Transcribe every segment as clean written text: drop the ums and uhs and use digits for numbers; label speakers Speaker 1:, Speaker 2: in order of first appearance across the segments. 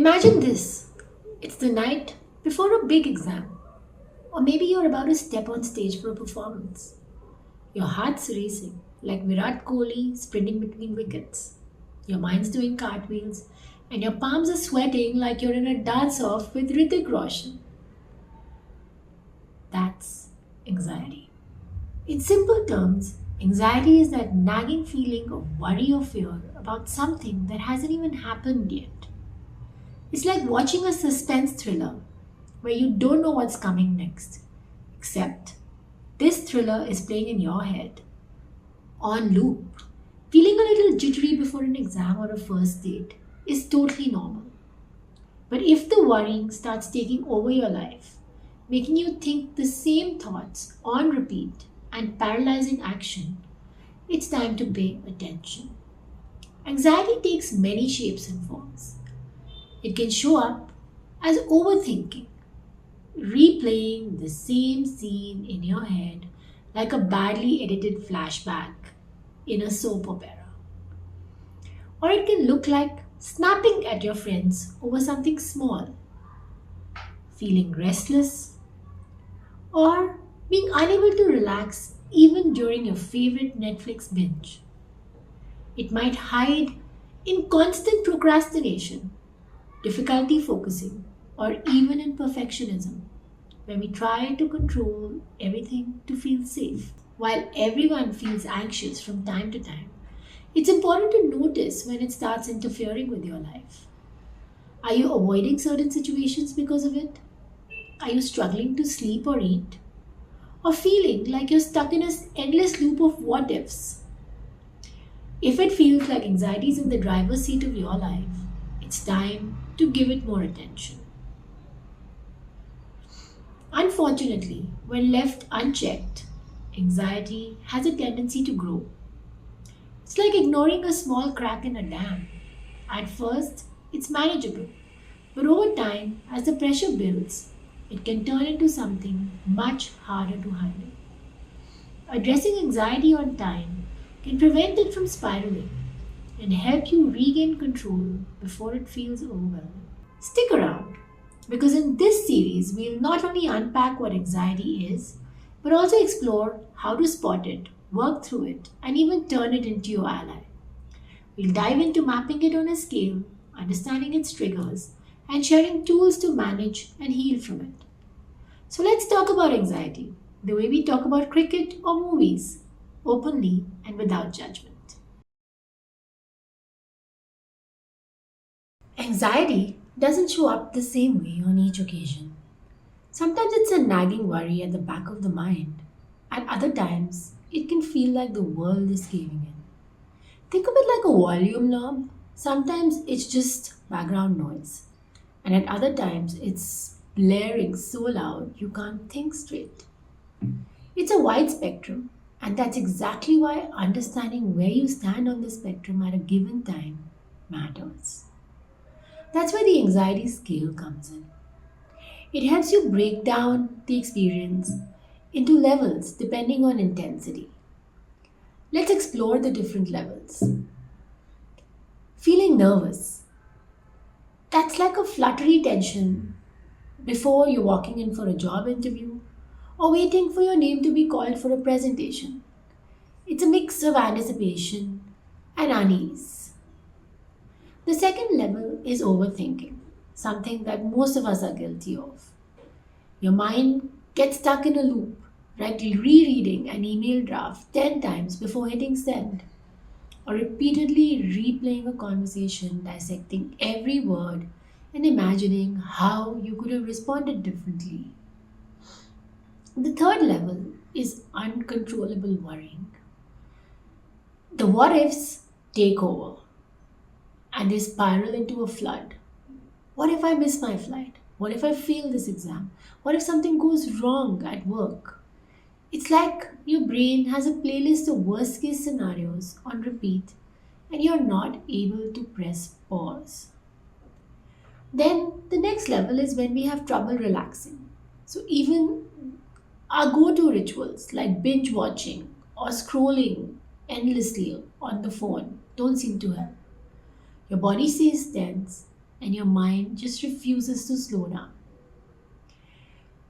Speaker 1: Imagine this, it's the night before a big exam, or maybe you're about to step on stage for a performance. Your heart's racing, like Virat Kohli sprinting between wickets. Your mind's doing cartwheels, and your palms are sweating like you're in a dance off with Hrithik Roshan. That's anxiety. In simple terms, anxiety is that nagging feeling of worry or fear about something that hasn't even happened yet. It's like watching a suspense thriller where you don't know what's coming next, except this thriller is playing in your head on loop. Feeling a little jittery before an exam or a first date is totally normal. But if the worrying starts taking over your life, making you think the same thoughts on repeat and paralyzing action, it's time to pay attention. Anxiety takes many shapes and forms. It can show up as overthinking, replaying the same scene in your head like a badly edited flashback in a soap opera. Or it can look like snapping at your friends over something small, feeling restless, or being unable to relax even during your favorite Netflix binge. It might hide in constant procrastination, difficulty focusing, or even in perfectionism, where we try to control everything to feel safe. While everyone feels anxious from time to time, it's important to notice when it starts interfering with your life. Are you avoiding certain situations because of it? Are you struggling to sleep or eat? Or feeling like you're stuck in an endless loop of what ifs? If it feels like anxiety is in the driver's seat of your life, it's time to give it more attention. Unfortunately, when left unchecked, anxiety has a tendency to grow. It's like ignoring a small crack in a dam. At first, it's manageable, but over time, as the pressure builds, it can turn into something much harder to handle. Addressing anxiety on time can prevent it from spiraling and help you regain control before it feels overwhelming. Stick around because in this series, we'll not only unpack what anxiety is, but also explore how to spot it, work through it, and even turn it into your ally. We'll dive into mapping it on a scale, understanding its triggers, and sharing tools to manage and heal from it. So let's talk about anxiety, the way we talk about cricket or movies, openly and without judgment. Anxiety doesn't show up the same way on each occasion. Sometimes it's a nagging worry at the back of the mind. At other times, it can feel like the world is caving in. Think of it like a volume knob. Sometimes it's just background noise, and at other times, it's blaring so loud you can't think straight. It's a wide spectrum, and that's exactly why understanding where you stand on the spectrum at a given time matters. That's where the anxiety scale comes in. It helps you break down the experience into levels depending on intensity. Let's explore the different levels. Feeling nervous. That's like a fluttery tension before you're walking in for a job interview or waiting for your name to be called for a presentation. It's a mix of anticipation and unease. The second level is overthinking, something that most of us are guilty of. Your mind gets stuck in a loop, like rereading an email draft 10 times before hitting send, or repeatedly replaying a conversation, dissecting every word, and imagining how you could have responded differently. The third level is uncontrollable worrying. The what ifs take over and they spiral into a flood. What if I miss my flight? What if I fail this exam? What if something goes wrong at work? It's like your brain has a playlist of worst case scenarios on repeat and you're not able to press pause. Then the next level is when we have trouble relaxing. So even our go to rituals like binge watching or scrolling endlessly on the phone don't seem to help. Your body stays tense, and your mind just refuses to slow down.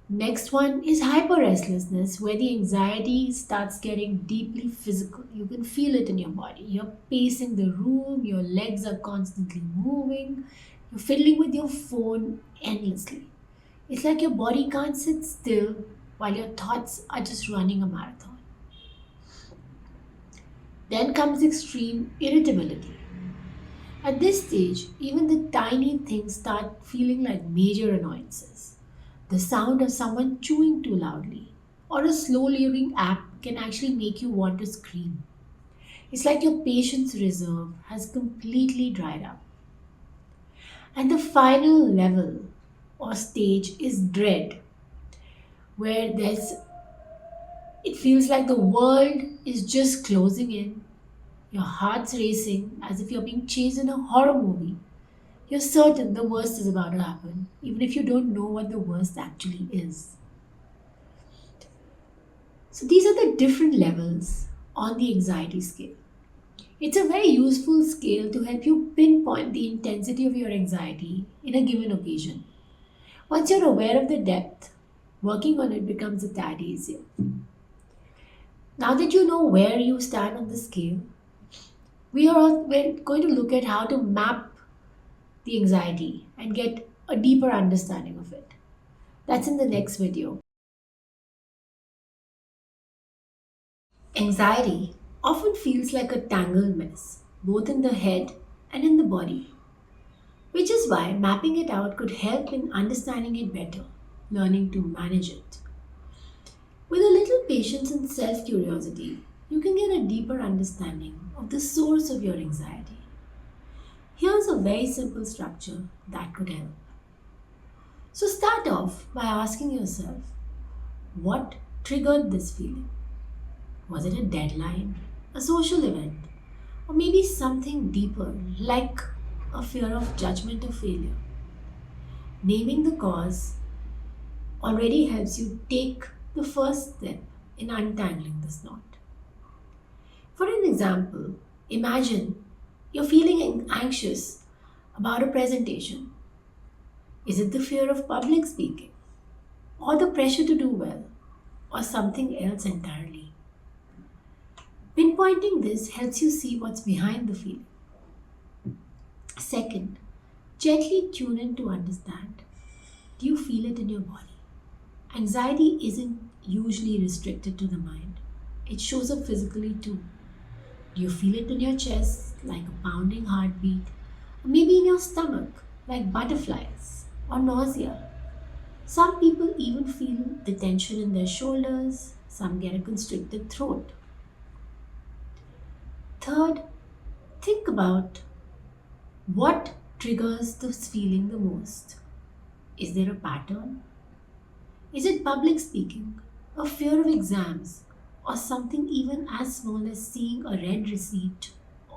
Speaker 1: Next one is hyper restlessness, where the anxiety starts getting deeply physical. You can feel it in your body. You're pacing the room, your legs are constantly moving, you're fiddling with your phone endlessly. It's like your body can't sit still while your thoughts are just running a marathon. Then comes extreme irritability. At this stage, even the tiny things start feeling like major annoyances. The sound of someone chewing too loudly or a slow loading app can actually make you want to scream. It's like your patience reserve has completely dried up. And the final level or stage is dread, where it feels like the world is just closing in, your heart's racing as if you're being chased in a horror movie. You're certain the worst is about to happen, even if you don't know what the worst actually is. So, these are the different levels on the anxiety scale. It's a very useful scale to help you pinpoint the intensity of your anxiety in a given occasion. Once you're aware of the depth, working on it becomes a tad easier. Now that you know where you stand on the scale, we're going to look at how to map the anxiety and get a deeper understanding of it. That's in the next video. Anxiety often feels like a tangled mess, both in the head and in the body, which is why mapping it out could help in understanding it better, learning to manage it. With a little patience and self curiosity, you can get a deeper understanding of the source of your anxiety. Here's a very simple structure that could help. So, start off by asking yourself, what triggered this feeling? Was it a deadline, a social event, or maybe something deeper like a fear of judgment or failure? Naming the cause already helps you take the first step in untangling this knot. For an example, imagine you're feeling anxious about a presentation. Is it the fear of public speaking, or the pressure to do well, or something else entirely? Pinpointing this helps you see what's behind the feeling. Second, gently tune in to understand. Do you feel it in your body? Anxiety isn't usually restricted to the mind, it shows up physically too. Do you feel it in your chest, like a pounding heartbeat? Or maybe in your stomach, like butterflies or nausea? Some people even feel the tension in their shoulders, some get a constricted throat. Third, think about what triggers this feeling the most. Is there a pattern? Is it public speaking, a fear of exams, or something even as small as seeing a red receipt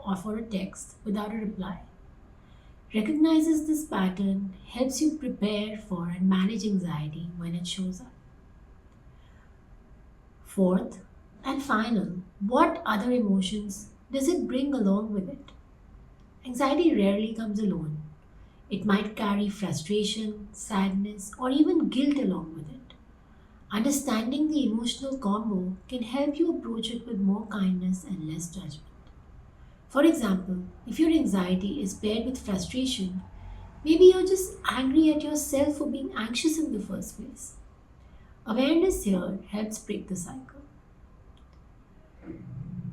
Speaker 1: or for a text without a reply? Recognizes this pattern helps you prepare for and manage anxiety when it shows up. Fourth and final, what other emotions does it bring along with it? Anxiety rarely comes alone. It might carry frustration, sadness, or even guilt along with it. Understanding the emotional combo can help you approach it with more kindness and less judgment. For example, if your anxiety is paired with frustration, maybe you're just angry at yourself for being anxious in the first place. Awareness here helps break the cycle.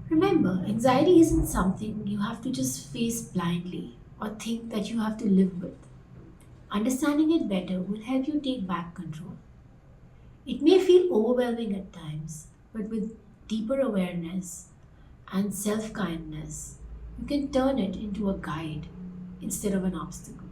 Speaker 1: Remember, anxiety isn't something you have to just face blindly or think that you have to live with. Understanding it better will help you take back control. It may feel overwhelming at times, but with deeper awareness and self kindness, you can turn it into a guide instead of an obstacle.